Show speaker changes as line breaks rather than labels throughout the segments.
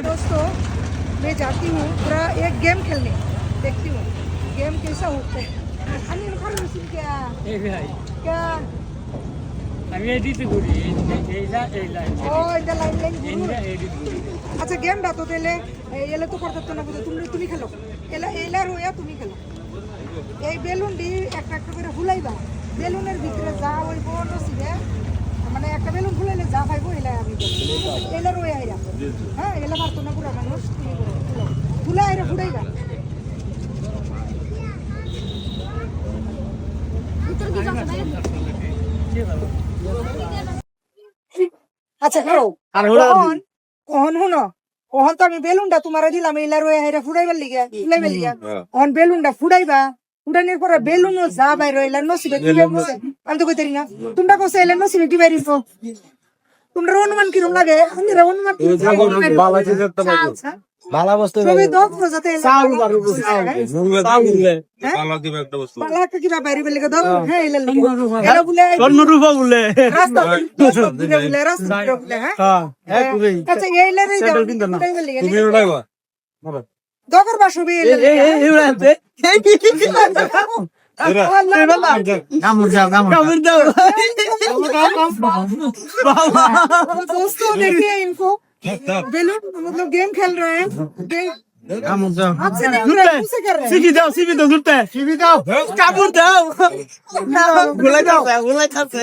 दोस्तों मैं जाती हूँ पूरा एक गेम खेलने, देखती हूँ गेम कैसा होता है। क्या আচ্ছা গেমটা তো দিলে এলে তো করতে না বুঝে তুমি তুমি খেলো এলা এলার হইয়া তুমি খেলো এই বেলুনটি একটা একটা করে ফুলাইবা বেলুনের ভিতরে যা হইব নসিবে মানে একটা বেলুন ফুলাইলে যা পাইবো এলা আমি এলার হইয়া আইরা হ্যাঁ এলা মারতো না পুরা মানুষ তুমি ফুলা আইরা ফুলাইবা আচ্ছা খাও কখন শুনো কখন তো আমি বেলুনটা তোমার দিলাম এলার হয়ে হাইরা ফুটাইবার লিগা ফুলাইবার লিগা কখন বেলুনটা ফুটাইবা ফুটানোর পরে বেলুনও যা বাইর এলার নসিবে কি বাইরছে আমি তো কইতারি না তোমরা কইছো এলার নসিবে কি বাইরিছো তোমরা অনুমান কিরম লাগে আমি অনুমান
ভালো বস্তু
সবই দক প্রজাতে
চাউল বারু চাউল দিলে
পালা দিবে একটা বস্তু
পালা কি বা বাইরে বলে দাও হ্যাঁ এলা এলা বলে
স্বর্ণরূপা বলে
রাস্তা বলে রাস্তা বলে হ্যাঁ
হ্যাঁ কুই
আচ্ছা এইলা রে যাও
তুমি উড়াইবা
দকর বাসবি
এই উড়াতে কামড় দাও
दोस्तों देखिए इनको बेलून मतलब गेम खेल रहे हैं
কামড় দাও
आपसे नहीं हो रहा है मुझसे कर रहे हैं
সিবি দাও জুরতে সিবি দাও কামড় দাও গুলাই দাও গুলাই খাচ্ছে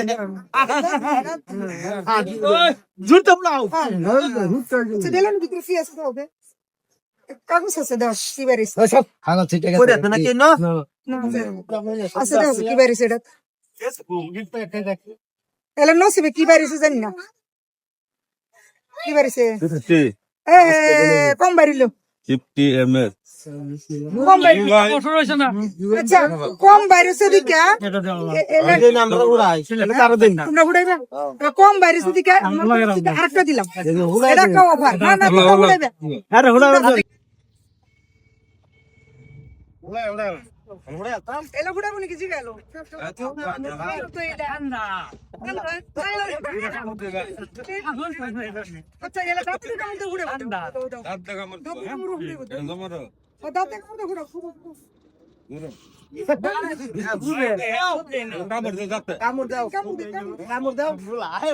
জুরতে বলাও
अच्छा बेलून बिक्री फी ऐसे होगे कागज से दाও কি বারিস
সব হাগল ঠিক আছে করে না কি না
আছে দাও কি বারিস এটা এলা নসিবে কি বারিস জানি না কি বারিস এ কম বারিলো
50 ml
কম বারিলো আচ্ছা কম বারিস দিকা
এই নাম্বার উড়াই এটা তার দেন না
তোমরা উড়াইবা কম বারিস দিকা আরেকটা দিলাম এটা কাও অফার না না তোমরা উড়াইবা
আরে উড়া
এলা বুড়া বনি কিছু গেল তো এটা না আচ্ছা এলা দাঁতে কামড় দিয়ে ঘুরে
দাঁত দেখা মত জমারো
দাঁতে কামড় দিয়ে ঘুরে
কামড় দে দাঁতে
কামড় দাও কামড় দাও আয়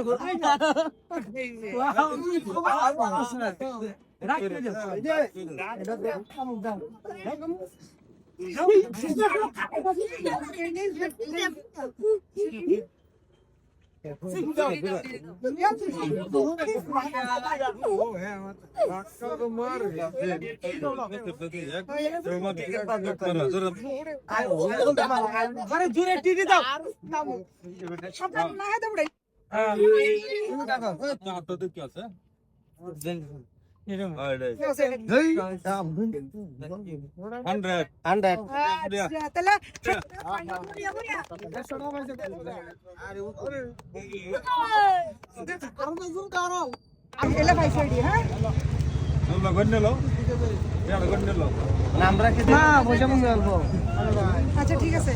জোরে টিভি দাও
সব না হয় দৌড়াই
তো কি আছে
আচ্ছা ঠিক আছে